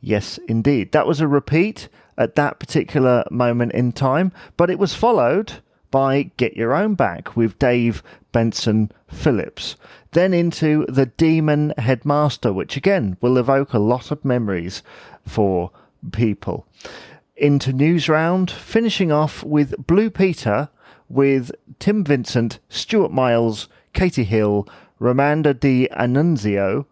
Yes, indeed. That was a repeat at that particular moment in time, but it was followed by Get Your Own Back with Dave Benson Phillips. Then into The Demon Headmaster, which again will evoke a lot of memories for people. Into News Round, finishing off with Blue Peter with Tim Vincent, Stuart Miles, Katie Hill, Romanda Di Annunzio,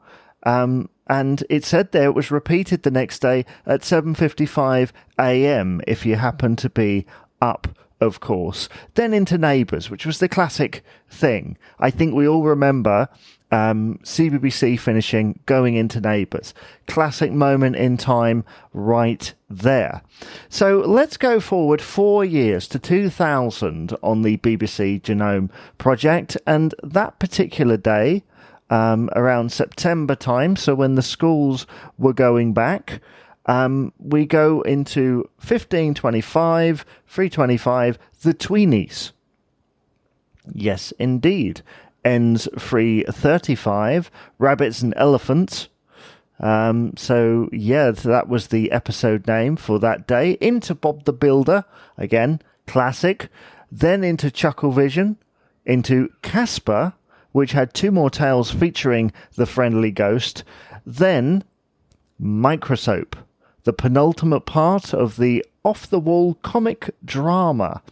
and it said there it was repeated the next day at 7:55 a.m. if you happen to be up, of course. Then into Neighbours, which was the classic thing. I think we all remember CBBC finishing, going into Neighbours. Classic moment in time right there. So let's go forward 4 years to 2000 on the BBC Genome Project, and that particular day, around September time, so when the schools were going back, we go into 1525, 325, the Tweenies. Yes, indeed. Ends 335, Rabbits and Elephants. So that was the episode name for that day. Into Bob the Builder, again, classic. Then into Chucklevision, into Casper, which had 2 more tales featuring the friendly ghost. Then Microsoap, the penultimate part of the off-the-wall comic drama.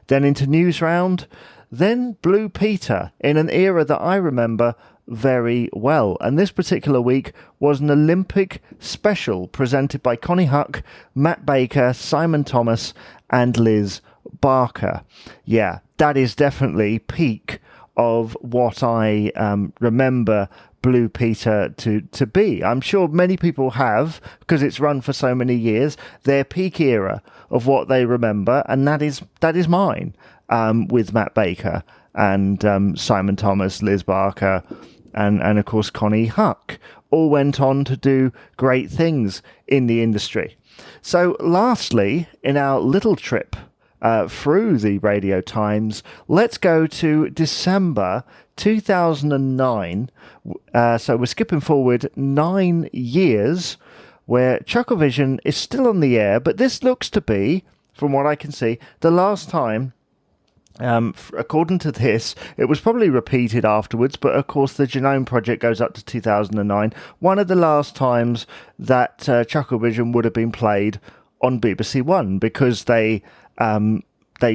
Then into News Round. Then Blue Peter, in an era that I remember very well. And this particular week was an Olympic special presented by Connie Huck, Matt Baker, Simon Thomas, and Liz Barker. Yeah, that is definitely peak of what I remember Blue Peter to be. I'm sure many people have, because it's run for so many years, their peak era of what they remember, and that is mine, with Matt Baker and Simon Thomas, Liz Barker, and of course Connie Huck. All went on to do great things in the industry. So lastly, in our little trip through the Radio Times, let's go to December 2009. So we're skipping forward 9 years, where Chucklevision is still on the air, but this looks to be, from what I can see, the last time. According to this, it was probably repeated afterwards, but of course the Genome Project goes up to 2009. One of the last times that Chucklevision would have been played on BBC One, because they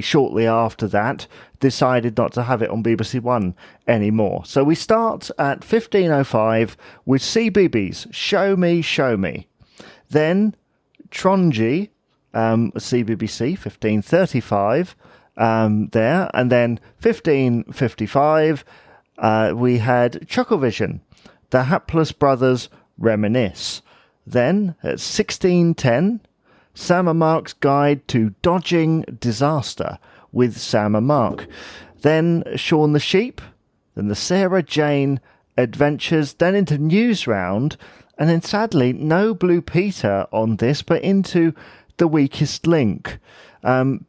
shortly after that decided not to have it on BBC One anymore. So we start at 15:05 with CBeebies, Show Me, Show Me. Then Tronji, CBBC, 15:35. There, and then 15:55 we had Chucklevision, the Hapless Brothers Reminisce. Then at 16:10, Sam and Mark's Guide to Dodging Disaster with Sam and Mark. Then Shaun the Sheep, then the Sarah Jane Adventures, then into News Round, and then sadly no Blue Peter on this, but into The Weakest Link.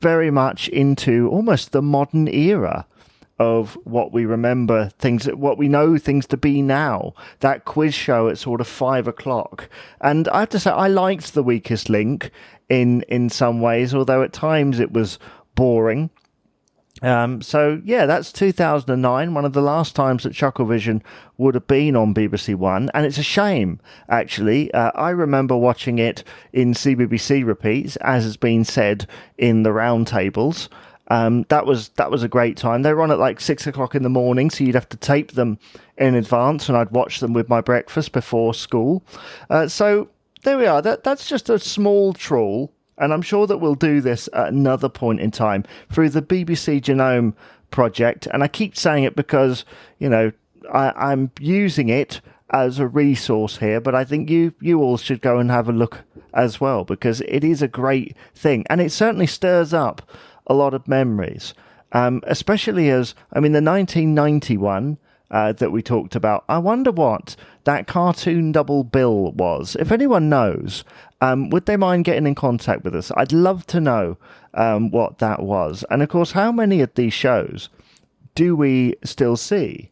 Very much into almost the modern era of what we remember things, what we know things to be now. That quiz show at sort of 5 o'clock. And I have to say, I liked The Weakest Link in some ways, although at times it was boring. So yeah, that's 2009, one of the last times that Chucklevision would have been on BBC One, and it's a shame, actually. I remember watching it in CBBC repeats, as has been said in the Roundtables. That was a great time. They were on at like 6 o'clock in the morning, so you'd have to tape them in advance, and I'd watch them with my breakfast before school. So there we are. That's just a small trawl. And I'm sure that we'll do this at another point in time through the BBC Genome Project. And I keep saying it because, I'm using it as a resource here, but I think you all should go and have a look as well, because it is a great thing. And it certainly stirs up a lot of memories, especially the 1991 that we talked about. I wonder what that cartoon double bill was. If anyone knows, would they mind getting in contact with us? I'd love to know what that was. And of course, how many of these shows do we still see?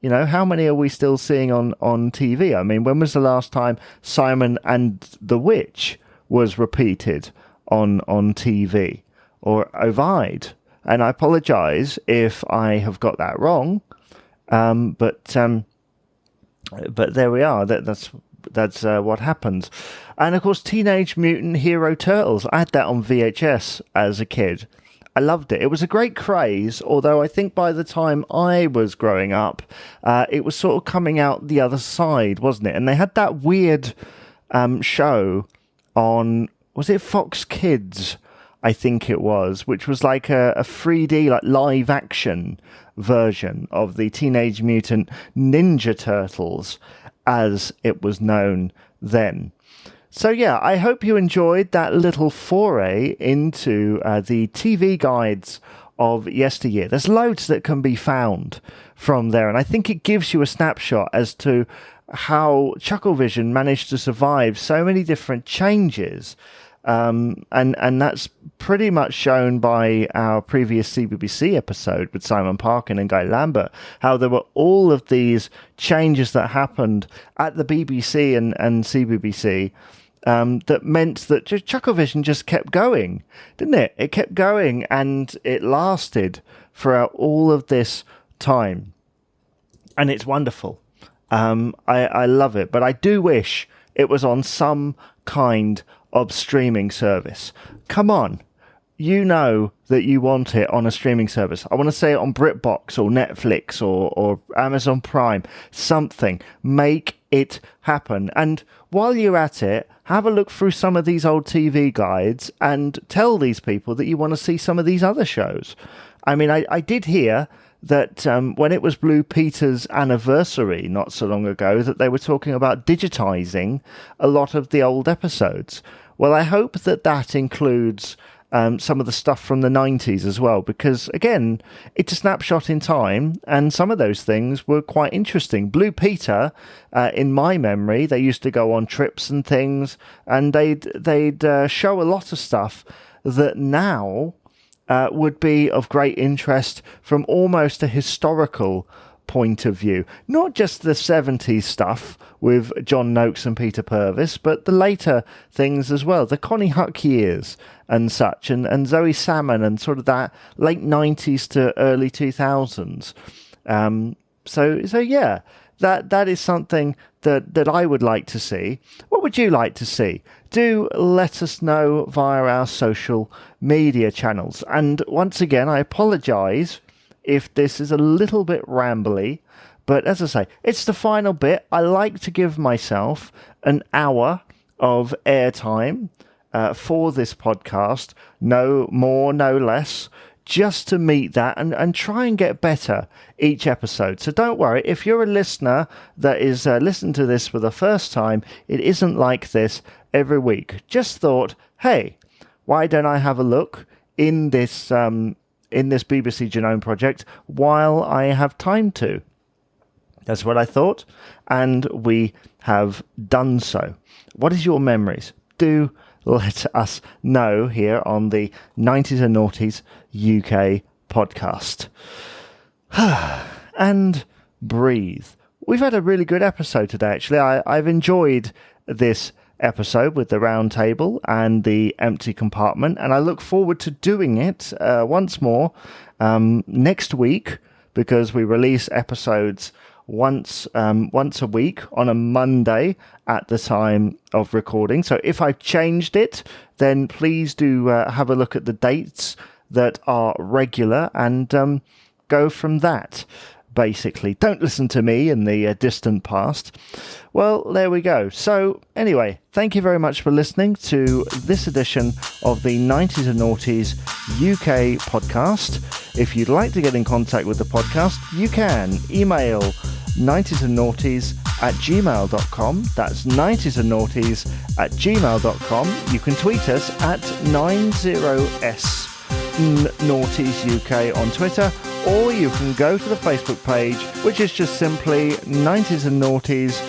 You know, how many are we still seeing on TV? I mean, when was the last time Simon and the Witch was repeated on TV or Ovid? And I apologise if I have got that wrong, but there we are. That's what happens. And of course, Teenage Mutant Hero Turtles. I had that on VHS as a kid. I loved it. It was a great craze, although I think by the time I was growing up, it was sort of coming out the other side, wasn't it? And they had that weird show on, was it Fox Kids? I think it was, which was like a 3D, like live action version of the Teenage Mutant Ninja Turtles, as it was known then. So yeah, I hope you enjoyed that little foray into the TV guides of yesteryear. There's loads that can be found from there, and I think it gives you a snapshot as to how Chucklevision managed to survive so many different changes. And that's pretty much shown by our previous CBBC episode with Simon Parkin and Guy Lambert, how there were all of these changes that happened at the BBC and CBBC that meant that Chucklevision just kept going, didn't it? It kept going, and it lasted throughout all of this time. And it's wonderful. I love it, but I do wish it was on some kind of streaming service. Come on. You know that you want it on a streaming service. I want to say it on BritBox or Netflix or Amazon Prime. Something. Make it happen. And while you're at it, have a look through some of these old TV guides and tell these people that you want to see some of these other shows. I mean, I did hear that when it was Blue Peter's anniversary not so long ago, that they were talking about digitizing a lot of the old episodes. Well, I hope that includes some of the stuff from the 90s as well, because, again, it's a snapshot in time, and some of those things were quite interesting. Blue Peter, in my memory, they used to go on trips and things, and they'd show a lot of stuff that now would be of great interest from almost a historical point of view. Not just the 70s stuff with John Noakes and Peter Purvis, but the later things as well, the Connie Huck years and such, and Zoe Salmon and sort of that late 90s to early 2000s. So yeah, that is something that I would like to see. What would you like to see? Do let us know via our social media channels. And once again, I apologise if this is a little bit rambly, but as I say, it's the final bit. I like to give myself an hour of airtime for this podcast, no more, no less, just to meet that and try and get better each episode. So don't worry, if you're a listener that is listening to this for the first time, it isn't like this every week. Just thought, hey, why don't I have a look in this BBC Genome Project while I have time to? That's what I thought, and we have done so. What is your memories? Do let us know here on the 90s and Noughties UK podcast. And breathe. We've had a really good episode today, actually. I've enjoyed this episode with the Roundtable and the Empty Compartment, and I look forward to doing it once more next week, because we release episodes once a week on a Monday at the time of recording. So if I've changed it, then please do have a look at the dates that are regular and go from that. Basically, don't listen to me in the distant past. Well, there we go. So anyway, thank you very much for listening to this edition of the 90s and Noughties UK podcast. If you'd like to get in contact with the podcast, you can email 90sandnoughties@gmail.com. That's 90sandnoughties@gmail.com. You can tweet us at 90s Noughties UK on Twitter, or you can go to the Facebook page, which is just simply 90s and Noughties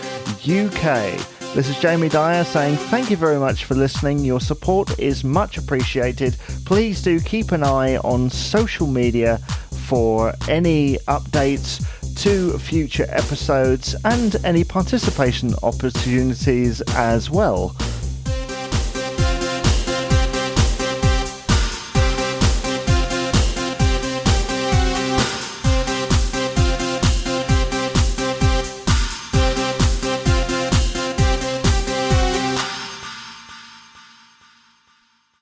UK. This is Jamie Dyer saying thank you very much for listening. Your support is much appreciated. Please do keep an eye on social media for any updates to future episodes and any participation opportunities as well.